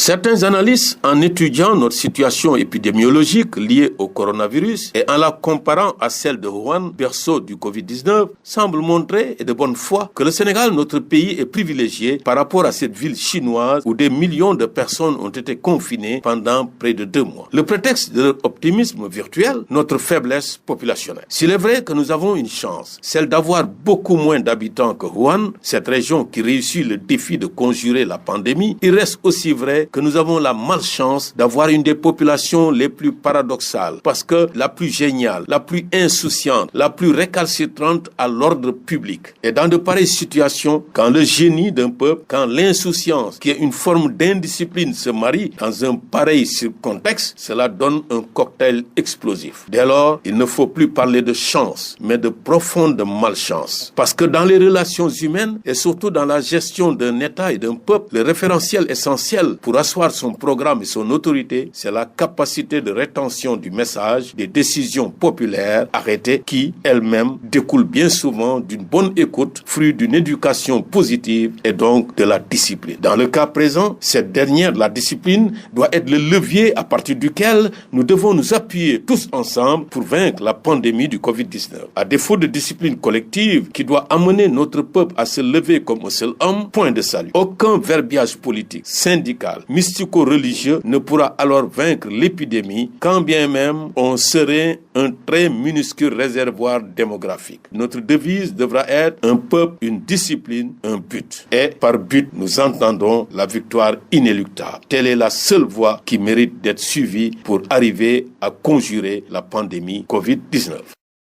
Certains analystes, en étudiant notre situation épidémiologique liée au coronavirus et en la comparant à celle de Wuhan, berceau du Covid-19, semblent montrer, et de bonne foi, que le Sénégal, notre pays, est privilégié par rapport à cette ville chinoise où des millions de personnes ont été confinées pendant près de 2 mois. Le prétexte de leur optimisme virtuel, notre faiblesse populationnelle. S'il est vrai que nous avons une chance, celle d'avoir beaucoup moins d'habitants que Wuhan, cette région qui réussit le défi de conjurer la pandémie, il reste aussi vrai que nous avons la malchance d'avoir une des populations les plus paradoxales, parce que la plus géniale, la plus insouciante, la plus récalcitrante à l'ordre public. Et dans de pareilles situations, quand le génie d'un peuple, quand l'insouciance, qui est une forme d'indiscipline, se marie dans un pareil contexte, cela donne un cocktail explosif. Dès lors, il ne faut plus parler de chance, mais de profonde malchance. Parce que dans les relations humaines, et surtout dans la gestion d'un État et d'un peuple, le référentiel essentiel pour asseoir son programme et son autorité, c'est la capacité de rétention du message, des décisions populaires arrêtées qui, elles-mêmes, découlent bien souvent d'une bonne écoute, fruit d'une éducation positive et donc de la discipline. Dans le cas présent, cette dernière, la discipline, doit être le levier à partir duquel nous devons nous appuyer tous ensemble pour vaincre la pandémie du Covid-19. À défaut de discipline collective qui doit amener notre peuple à se lever comme un seul homme, point de salut. Aucun verbiage politique, syndical, mystico-religieux ne pourra alors vaincre l'épidémie, quand bien même on serait un très minuscule réservoir démographique. Notre devise devra être un peuple, une discipline, un but. Et par but, nous entendons la victoire inéluctable. Telle est la seule voie qui mérite d'être suivie pour arriver à conjurer la pandémie Covid-19.